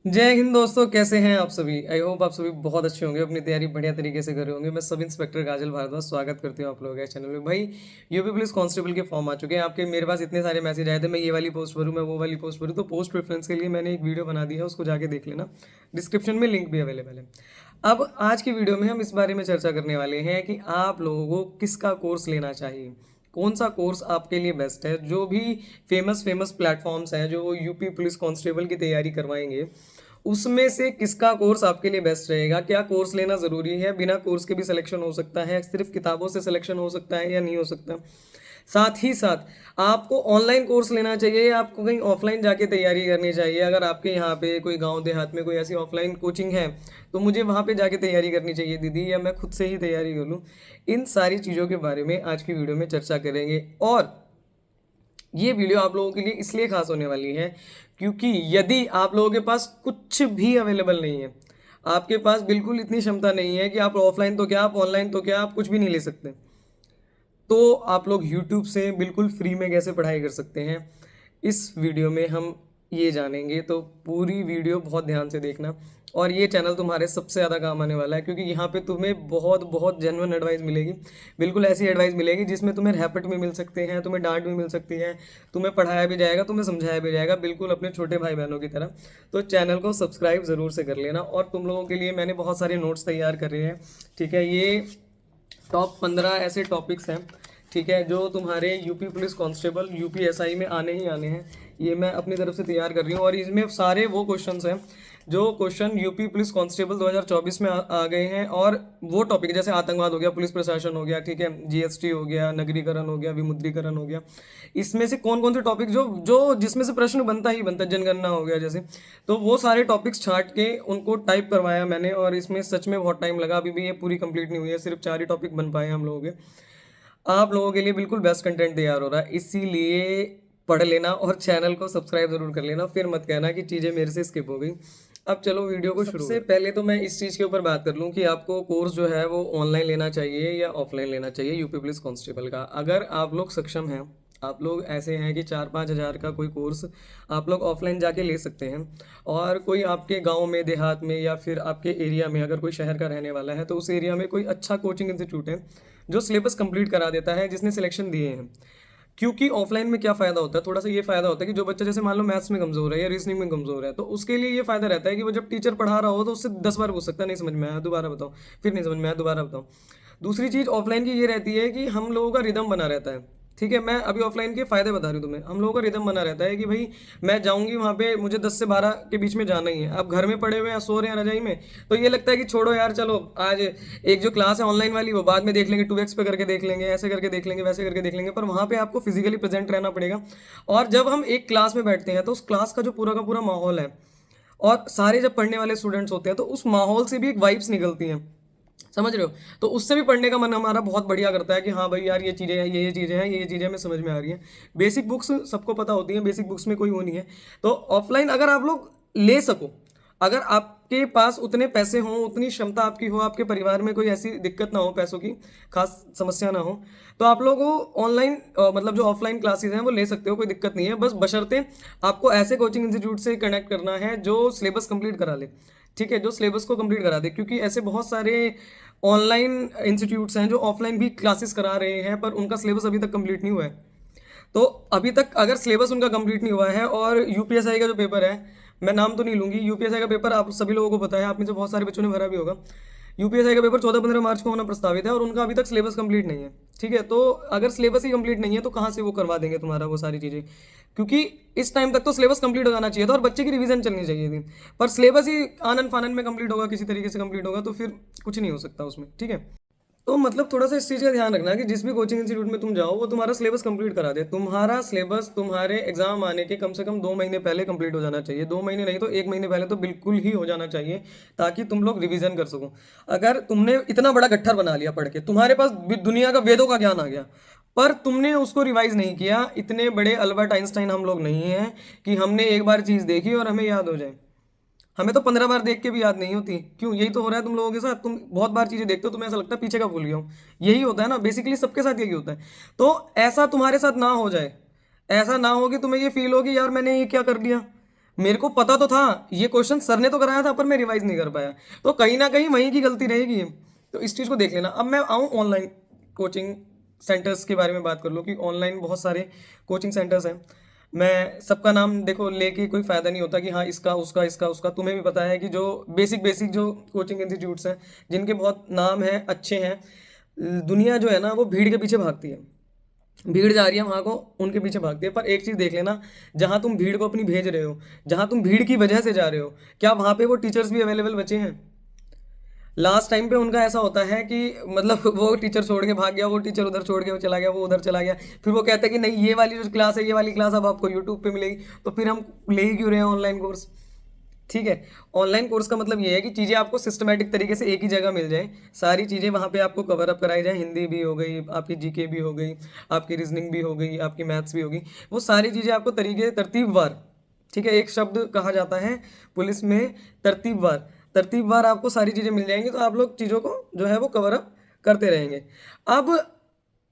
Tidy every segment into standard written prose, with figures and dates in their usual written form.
जय हिंद दोस्तों, कैसे हैं आप सभी। आई होप आप सभी बहुत अच्छे होंगे, अपनी तैयारी बढ़िया तरीके से कर रहे होंगे। मैं सब इंस्पेक्टर काजल भारद्वाज स्वागत करती हूँ आप लोगों के चैनल में। भाई यूपी पुलिस कांस्टेबल के फॉर्म आ चुके हैं आपके। मेरे पास इतने सारे मैसेज आए थे, मैं ये वाली पोस्ट भरूँ, मैं वो वाली पोस्ट भरूँ। तो पोस्ट प्रेफरेंस के लिए मैंने एक वीडियो बना दी है, उसको जाके देख लेना। डिस्क्रिप्शन में लिंक भी अवेलेबल है। अब आज की वीडियो में हम इस बारे में चर्चा करने वाले हैं कि आप लोगों को किसका कोर्स लेना चाहिए, कौन सा कोर्स आपके लिए बेस्ट है। जो भी फेमस फेमस प्लेटफॉर्म्स हैं जो यूपी पुलिस कांस्टेबल की तैयारी करवाएंगे, उसमें से किसका कोर्स आपके लिए बेस्ट रहेगा। क्या कोर्स लेना ज़रूरी है, बिना कोर्स के भी सिलेक्शन हो सकता है, सिर्फ किताबों से सिलेक्शन हो सकता है या नहीं हो सकता। साथ ही साथ आपको ऑनलाइन कोर्स लेना चाहिए या आपको कहीं ऑफलाइन जाके तैयारी करनी चाहिए। अगर आपके यहाँ पे कोई गांव देहात में कोई ऐसी ऑफलाइन कोचिंग है तो मुझे वहाँ पे जाके तैयारी करनी चाहिए दीदी, या मैं खुद से ही तैयारी कर लूँ। इन सारी चीज़ों के बारे में आज की वीडियो में चर्चा करेंगे। और ये वीडियो आप लोगों के लिए इसलिए खास होने वाली है क्योंकि यदि आप लोगों के पास कुछ भी अवेलेबल नहीं है, आपके पास बिल्कुल इतनी क्षमता नहीं है कि आप ऑफलाइन तो क्या, आप ऑनलाइन तो क्या, आप कुछ भी नहीं ले सकते, तो आप लोग YouTube से बिल्कुल फ्री में कैसे पढ़ाई कर सकते हैं, इस वीडियो में हम ये जानेंगे। तो पूरी वीडियो बहुत ध्यान से देखना। और ये चैनल तुम्हारे सबसे ज़्यादा काम आने वाला है क्योंकि यहाँ पे तुम्हें बहुत बहुत जेन्युइन एडवाइस मिलेगी। बिल्कुल ऐसी एडवाइस मिलेगी जिसमें तुम्हें रैपट भी मिल सकते हैं, तुम्हें डांट भी मिल सकती है, तुम्हें पढ़ाया भी जाएगा, तुम्हें समझाया भी जाएगा, बिल्कुल अपने छोटे भाई बहनों की तरह। तो चैनल को सब्सक्राइब ज़रूर से कर लेना। और तुम लोगों के लिए मैंने बहुत सारे नोट्स तैयार करे हैं, ठीक है। ये टॉप 15 ऐसे टॉपिक्स हैं, ठीक है, जो तुम्हारे यूपी पुलिस कांस्टेबल यूपीएसआई में आने ही आने हैं। ये मैं अपनी तरफ से तैयार कर रही हूँ और इसमें सारे वो क्वेश्चंस हैं जो क्वेश्चन यूपी पुलिस कांस्टेबल 2024 में आ गए हैं। और वो टॉपिक जैसे आतंकवाद हो गया, पुलिस प्रशासन हो गया, ठीक है, जीएसटी हो गया, नगरीकरण हो गया, विमुद्रीकरण हो गया। इसमें से कौन कौन से टॉपिक जो जो जिसमें से प्रश्न बनता ही बनता है, जनगणना हो गया जैसे, तो वो सारे टॉपिक्स छांट के उनको टाइप करवाया मैंने। और इसमें सच में बहुत टाइम लगा, अभी भी ये पूरी कंप्लीट नहीं हुई है, सिर्फ 4 ही टॉपिक बन पाए हम लोगों के। आप लोगों के लिए बिल्कुल बेस्ट कंटेंट तैयार हो रहा है, इसीलिए पढ़ लेना और चैनल को सब्सक्राइब जरूर कर लेना, फिर मत कहना कि चीज़ें मेरे से स्किप हो गई। अब चलो वीडियो को शुरू। सबसे पहले तो मैं इस चीज़ के ऊपर बात कर लूँ कि आपको कोर्स जो है वो ऑनलाइन लेना चाहिए या ऑफलाइन लेना चाहिए यूपी पुलिस कांस्टेबल का। अगर आप लोग सक्षम हैं, आप लोग ऐसे हैं कि 4-5 हज़ार का कोई कोर्स आप लोग ऑफलाइन जाके ले सकते हैं, और कोई आपके गांव में देहात में या फिर आपके एरिया में अगर कोई शहर का रहने वाला है तो उस एरिया में कोई अच्छा कोचिंग इंस्टीट्यूट है जो सिलेबस कंप्लीट करा देता है, जिसने सिलेक्शन दिए हैं। क्योंकि ऑफलाइन में क्या फ़ायदा होता है, थोड़ा सा ये फ़ायदा होता है कि जो बच्चा जैसे मान लो मैथ्स में कमज़ोर है या रीजनिंग में कमज़ोर है, तो उसके लिए ये फ़ायदा रहता है कि वो जब टीचर पढ़ा रहा हो तो उससे 10 बार पूछ सकता है, नहीं समझ में आया दोबारा बताओ, फिर नहीं समझ में आया दोबारा बताओ। दूसरी चीज़ ऑफलाइन की ये रहती है कि हम लोगों का रिदम बना रहता है, ठीक है। मैं अभी ऑफलाइन के फ़ायदे बता रही हूँ तुम्हें। हम लोगों का रिदम बना रहता है कि भाई मैं जाऊँगी वहाँ पे, मुझे 10 से 12 के बीच में जाना ही है। अब घर में पड़े हुए हैं, सो रहे हैं रजाई में, तो ये लगता है कि छोड़ो यार, चलो आज एक जो क्लास है ऑनलाइन वाली वो बाद में देख लेंगे, 2x पे करके देख लेंगे, ऐसे करके देख लेंगे, वैसे करके देख लेंगे। पर वहाँ पे आपको फिजिकली प्रेजेंट रहना पड़ेगा। और जब हम एक क्लास में बैठते हैं तो उस क्लास का जो पूरा का पूरा माहौल है, और सारे जब पढ़ने वाले स्टूडेंट्स होते हैं तो उस माहौल से भी एक वाइब्स निकलती हैं, समझ रहे हो। तो उससे भी पढ़ने का मन हमारा बहुत बढ़िया करता है कि हाँ भाई यार, ये चीज़ें हैं, ये चीज़ें हैं, ये चीज़ें हमें समझ में आ रही हैं। बेसिक बुक्स सबको पता होती हैं, बेसिक बुक्स में कोई वो नहीं है। तो ऑफलाइन अगर आप लोग ले सको, अगर आपके पास उतने पैसे हों, उतनी क्षमता आपकी हो, आपके परिवार में कोई ऐसी दिक्कत ना हो, पैसों की खास समस्या ना हो, तो आप लोग ऑनलाइन मतलब जो ऑफलाइन क्लासेस हैं वो ले सकते हो, कोई दिक्कत नहीं है। बस बशर्ते आपको ऐसे कोचिंग इंस्टीट्यूट से कनेक्ट करना है जो सिलेबस कंप्लीट करा ले, ठीक है, जो सिलेबस को कंप्लीट करा दे। क्योंकि ऐसे बहुत सारे ऑनलाइन इंस्टीट्यूट्स हैं जो ऑफलाइन भी क्लासेस करा रहे हैं पर उनका सिलेबस अभी तक कंप्लीट नहीं हुआ है। तो अभी तक अगर सिलेबस उनका कंप्लीट नहीं हुआ है, और यूपीएसआई का जो पेपर है, मैं नाम तो नहीं लूंगी, यूपीएसआई का पेपर आप सभी लोगों को पता है, आप में से बहुत सारे बच्चों ने भरा भी होगा। यूपीएसआई का पेपर 14-15 मार्च को होना प्रस्तावित है और उनका अभी तक सिलेबस कंप्लीट नहीं है, ठीक है। तो अगर सिलेबस ही कंप्लीट नहीं है तो कहाँ से वो करवा देंगे तुम्हारा वो सारी चीज़ें। क्योंकि इस टाइम तक तो सिलेबस कंप्लीट हो जाना चाहिए था और बच्चे की रिवीजन चलनी चाहिए थी, पर सिलेबस ही आनन फानन में कंप्लीट होगा, किसी तरीके से कंप्लीट होगा, तो फिर कुछ नहीं हो सकता उसमें, ठीक है। तो मतलब थोड़ा सा इस चीज़ का ध्यान रखना कि जिस भी कोचिंग इंस्टीट्यूट में तुम जाओ वो तुम्हारा सिलेबस कंप्लीट करा दे। तुम्हारा सिलेबस तुम्हारे एग्जाम आने के कम से कम 2 महीने पहले कंप्लीट हो जाना चाहिए। 2 महीने नहीं तो 1 महीने पहले तो बिल्कुल ही हो जाना चाहिए, ताकि तुम लोग रिवीजन कर सको। अगर तुमने इतना बड़ा गट्ठर बना लिया पढ़ के, तुम्हारे पास दुनिया का वेदों का ज्ञान आ गया, पर तुमने उसको रिवाइज नहीं किया, इतने बड़े अल्बर्ट आइंस्टाइन हम लोग नहीं हैं कि हमने एक बार चीज़ देखी और हमें याद हो जाए। हमें तो 15 बार देख के भी याद नहीं होती। क्यों? यही तो हो रहा है तुम लोगों के साथ। तुम बहुत बार चीजें देखते हो, तुम्हें ऐसा लगता है पीछे का भूल गया हूँ। यही होता है ना, बेसिकली सबके साथ यही होता है। तो ऐसा तुम्हारे साथ ना हो जाए, ऐसा ना हो कि तुम्हें ये फील हो कि यार मैंने ये क्या कर दिया, मेरे को पता तो था, ये क्वेश्चन सर ने तो कराया था पर मैं रिवाइज नहीं कर पाया, तो कहीं ना कहीं वहीं की गलती रहेगी। तो इस चीज़ को देख लेना। अब मैं आऊँ ऑनलाइन कोचिंग सेंटर्स के बारे में बात कर लो कि ऑनलाइन बहुत सारे कोचिंग सेंटर्स हैं। मैं सबका नाम देखो लेके कोई फ़ायदा नहीं होता कि हाँ इसका उसका इसका उसका। तुम्हें भी पता है कि जो बेसिक बेसिक जो कोचिंग इंस्टीट्यूट्स हैं जिनके बहुत नाम हैं, अच्छे हैं, दुनिया जो है ना वो भीड़ के पीछे भागती है। भीड़ जा रही है वहाँ को, उनके पीछे भागती है। पर एक चीज़ देख लेना, जहाँ तुम भीड़ को अपनी भेज रहे हो, जहाँ तुम भीड़ की वजह से जा रहे हो, क्या वहाँ पे वो टीचर्स भी अवेलेबल बचे हैं? लास्ट टाइम पे उनका ऐसा होता है कि मतलब वो टीचर छोड़ के भाग गया, वो टीचर उधर छोड़ के वो चला गया, वो उधर चला गया, फिर वो कहता है कि नहीं ये वाली जो क्लास है, ये वाली क्लास अब आपको यूट्यूब पे मिलेगी, तो फिर हम ले ही क्यों रहे हैं ऑनलाइन कोर्स? ठीक है। ऑनलाइन कोर्स का मतलब ये है कि चीज़ें आपको सिस्टमेटिक तरीके से एक ही जगह मिल जाए, सारी चीज़ें वहाँ पे आपको कवर अप कराई जाए। हिंदी भी हो गई, आपकी जीके भी हो गई, आपकी रीजनिंग भी हो गई, आपकी मैथ्स भी होगी, वो सारी चीज़ें आपको तरीके तरतीबवार, ठीक है, एक शब्द कहा जाता है पुलिस में, तरतीबवार, तरतीबवार आपको सारी चीज़ें मिल जाएंगी, तो आप लोग चीज़ों को जो है वो कवर अप करते रहेंगे। अब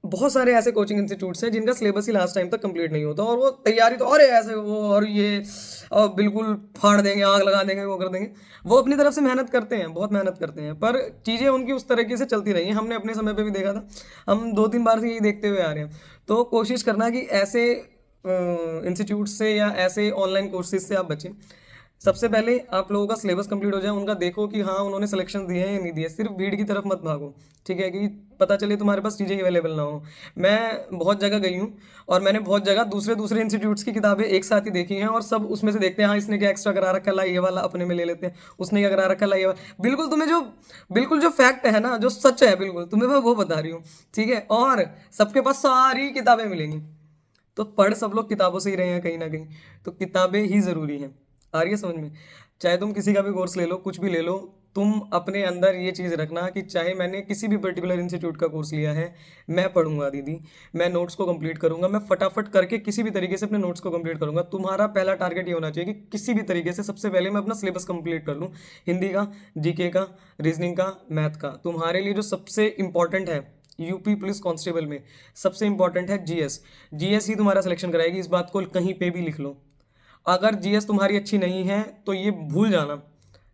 बहुत सारे ऐसे कोचिंग इंस्टीट्यूट्स हैं जिनका सिलेबस ही लास्ट टाइम तक कंप्लीट नहीं होता, और वो तैयारी तो अरे ऐसे वो और ये और बिल्कुल फाड़ देंगे, आग लगा देंगे, वो कर देंगे। वो अपनी तरफ से मेहनत करते हैं, बहुत मेहनत करते हैं, पर चीज़ें उनकी उस तरीके से चलती रही हैं। हमने अपने समय पे भी देखा था, हम 2-3 बार से यही देखते हुए आ रहे हैं। तो कोशिश करना कि ऐसे इंस्टीट्यूट से या ऐसे ऑनलाइन कोर्सेज से आप बचें। सबसे पहले आप लोगों का सिलेबस कंप्लीट हो जाए, उनका देखो कि हाँ उन्होंने सिलेक्शन दिए हैं या नहीं दिए। सिर्फ भीड़ की तरफ मत भागो, ठीक है, कि पता चले तुम्हारे पास चीज़ें अवेलेबल ना हो। मैं बहुत जगह गई हूँ और मैंने बहुत जगह दूसरे दूसरे इंस्टीट्यूट्स की किताबें एक साथ ही देखी हैं, और सब उसमें से देखते हैं हाँ इसने क्या एक्स्ट्रा करा रखा है, ला ये वाला अपने में ले लेते हैं, उसने क्या करा रखा है, ला ये वाला। बिल्कुल तुम्हें जो बिल्कुल जो फैक्ट है ना, जो सच है, बिल्कुल तुम्हें मैं वो बता रही हूँ, ठीक है। और सबके पास सारी किताबें मिलेंगी, तो पढ़ सब लोग किताबों से ही रहे हैं कहीं ना कहीं, तो किताबें ही ज़रूरी हैं। आ रही है समझ में? चाहे तुम किसी का भी कोर्स ले लो, कुछ भी ले लो, तुम अपने अंदर ये चीज़ रखना कि चाहे मैंने किसी भी पर्टिकुलर इंस्टीट्यूट का कोर्स लिया है, मैं पढ़ूंगा दीदी, मैं नोट्स को कंप्लीट करूंगा, मैं फटाफट करके किसी भी तरीके से अपने नोट्स को कंप्लीट करूंगा। तुम्हारा पहला टारगेट ये होना चाहिए कि किसी भी तरीके से सबसे पहले मैं अपना सिलेबस कंप्लीट कर लूँ, हिंदी का, जीके का, रीजनिंग का, मैथ का। तुम्हारे लिए जो सबसे इंपॉर्टेंट है यूपी पुलिस कांस्टेबल में, सबसे इंपॉर्टेंट है जीएस। जीएस ही तुम्हारा सिलेक्शन कराएगी, इस बात को कहीं पे भी लिख लो। अगर जीएस तुम्हारी अच्छी नहीं है तो ये भूल जाना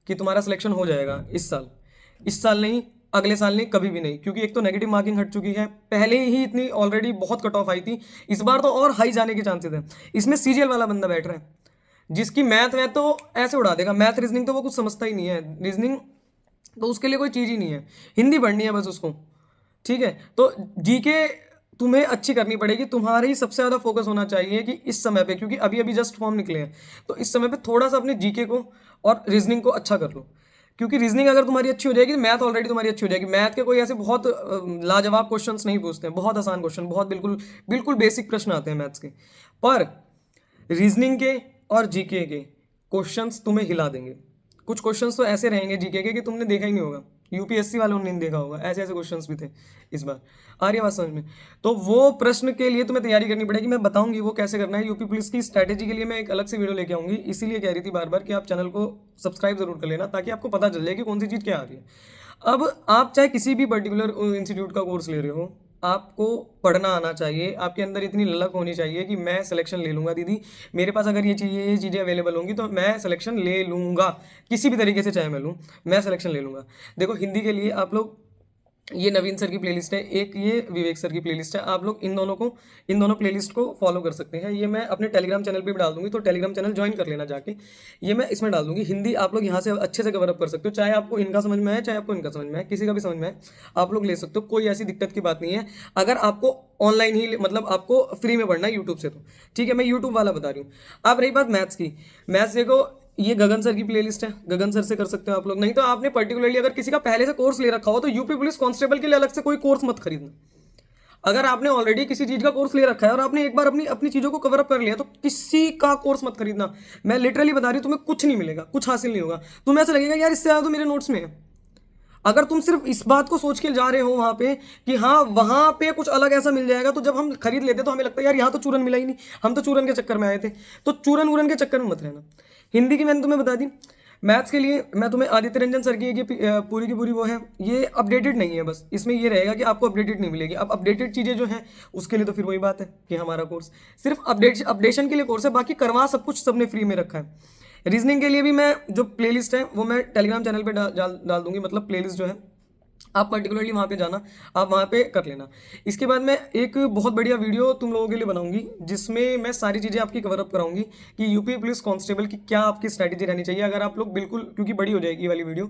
कि तुम्हारा सिलेक्शन हो जाएगा इस साल। इस साल नहीं, अगले साल नहीं, कभी भी नहीं, क्योंकि एक तो नेगेटिव मार्किंग हट चुकी है, पहले ही इतनी ऑलरेडी बहुत कट ऑफ आई थी, इस बार तो और हाई जाने के चांसेस हैं। इसमें सीजीएल वाला बंदा बैठ रहा है जिसकी मैथ वैथ तो ऐसे उड़ा देगा, मैथ रीजनिंग तो वो कुछ समझता ही नहीं है, रीजनिंग तो उसके लिए कोई चीज़ ही नहीं है, हिंदी पढ़नी है बस उसको, ठीक है। तो जीके तुम्हें अच्छी करनी पड़ेगी, तुम्हारे ही सबसे ज़्यादा फोकस होना चाहिए कि इस समय पे, क्योंकि अभी अभी जस्ट फॉर्म निकले हैं, तो इस समय पे थोड़ा सा अपने जीके को और रीजनिंग को अच्छा कर लो। क्योंकि रीजनिंग अगर तुम्हारी अच्छी हो जाएगी तो मैथ ऑलरेडी तुम्हारी अच्छी हो जाएगी। मैथ के कोई ऐसे बहुत लाजवाब क्वेश्चंस नहीं पूछते हैं, बहुत आसान क्वेश्चन, बहुत बिल्कुल बिल्कुल बेसिक प्रश्न आते हैं मैथ्स के। पर रीजनिंग के और जीके के क्वेश्चंस तुम्हें हिला देंगे। कुछ क्वेश्चंस तो ऐसे रहेंगे जीके के कि तुमने देखा ही नहीं होगा, यूपीएससी वालों ने नहीं देखा होगा, ऐसे ऐसे क्वेश्चंस भी थे इस बार। आ रही है बात समझ में? तो वो प्रश्न के लिए तुम्हें तैयारी करनी पड़ेगी, मैं बताऊंगी वो कैसे करना है। यूपी पुलिस की स्ट्रैटेजी के लिए मैं एक अलग से वीडियो लेके आऊंगी, इसीलिए कह रही थी बार बार कि आप चैनल को सब्सक्राइब जरूर कर लेना, ताकि आपको पता चल जाए कि कौन सी चीज़ क्या आ रही है। अब आप चाहे किसी भी पर्टिकुलर इंस्टीट्यूट का कोर्स ले रहे हो, आपको पढ़ना आना चाहिए, आपके अंदर इतनी ललक होनी चाहिए कि मैं सिलेक्शन ले लूँगा दीदी, मेरे पास अगर ये चीज़ें अवेलेबल होंगी तो मैं सिलेक्शन ले लूँगा, किसी भी तरीके से चाहे मैं लूँ, मैं सिलेक्शन ले लूँगा। देखो हिंदी के लिए आप लोग, ये नवीन सर की प्लेलिस्ट है, एक ये विवेक सर की प्लेलिस्ट है, आप लोग इन दोनों प्लेलिस्ट को फॉलो कर सकते हैं। ये मैं अपने टेलीग्राम चैनल पे भी डाल दूंगी, तो टेलीग्राम चैनल ज्वाइन कर लेना जाके, ये मैं इसमें डाल दूंगी। हिंदी आप लोग यहाँ से अच्छे से कवर अप कर सकते हो, चाहे आपको इनका समझ में आए चाहे आपको इनका समझ में आए, किसी का भी समझ में आए आप लोग ले सकते हो, कोई ऐसी दिक्कत की बात नहीं है। अगर आपको ऑनलाइन ही मतलब आपको फ्री में पढ़ना है यूट्यूब से, तो ठीक है, मैं यूट्यूब वाला बता रही हूँ। अब रही बात मैथ्स की, मैथ्स देखो ये गगन सर की प्लेलिस्ट है, गगन सर से कर सकते हो आप लोग। नहीं तो आपने पर्टिकुलरली अगर किसी का पहले से कोर्स ले रखा हो तो यूपी पुलिस कांस्टेबल के लिए अलग से कोई कोर्स मत खरीदना। अगर आपने ऑलरेडी किसी चीज का कोर्स ले रखा है और आपने एक बार अपनी अपनी चीजों को कवर अप कर लिया, तो किसी का कोर्स मत खरीदना। मैं लिटरली बता रही हूँ, तुम्हें कुछ नहीं मिलेगा, कुछ हासिल नहीं होगा। तुम्हें ऐसा लगेगा यार इससे ज्यादा तो मेरे नोट्स में है। अगर तुम सिर्फ इस बात को सोच के जा रहे हो वहां पे कि हाँ वहां पे कुछ अलग ऐसा मिल जाएगा, तो जब हम खरीद लेते तो हमें लगता है यार यहाँ तो चूरन मिला ही नहीं, हम तो चूरन के चक्कर में आए थे। तो चूरन वूरन के चक्कर में मत रहना। हिंदी की मैंने तुम्हें बता दी। मैथ्स के लिए मैं तुम्हें आदित्य रंजन सर की ये पूरी की पूरी वो है, ये अपडेटेड नहीं है, बस इसमें ये रहेगा कि आपको अपडेटेड नहीं मिलेगी। अब अपडेटेड चीज़ें जो हैं उसके लिए तो फिर वही बात है कि हमारा कोर्स सिर्फ अपडेशन के लिए कोर्स है, बाकी करवा सब कुछ सबने फ्री में रखा है। रीजनिंग के लिए भी मैं जो प्लेलिस्ट है वो मैं टेलीग्राम चैनल पे डाल दूंगी, मतलब प्लेलिस्ट जो है आप पर्टिकुलरली वहाँ पे जाना, आप वहाँ पे कर लेना। इसके बाद मैं एक बहुत बढ़िया वीडियो तुम लोगों के लिए बनाऊंगी जिसमें मैं सारी चीज़ें आपकी कवर अप कराऊंगी कि यूपी पुलिस कांस्टेबल की क्या आपकी स्ट्रैटेजी रहनी चाहिए। अगर आप लोग बिल्कुल, क्योंकि बड़ी हो जाएगी ये वाली वीडियो,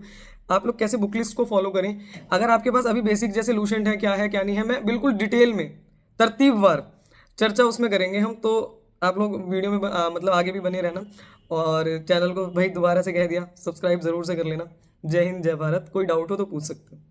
आप लोग कैसे बुक लिस्ट को फॉलो करें। अगर आपके पास अभी बेसिक जैसे लूसेंट है क्या नहीं है, मैं बिल्कुल डिटेल में तरतीबवार चर्चा उसमें करेंगे हम। तो आप लोग वीडियो में मतलब आगे भी बने रहना। और चैनल को भाई दोबारा से कह दिया, सब्सक्राइब ज़रूर से कर लेना। जय हिंद, जय भारत। कोई डाउट हो तो पूछ सकते हो।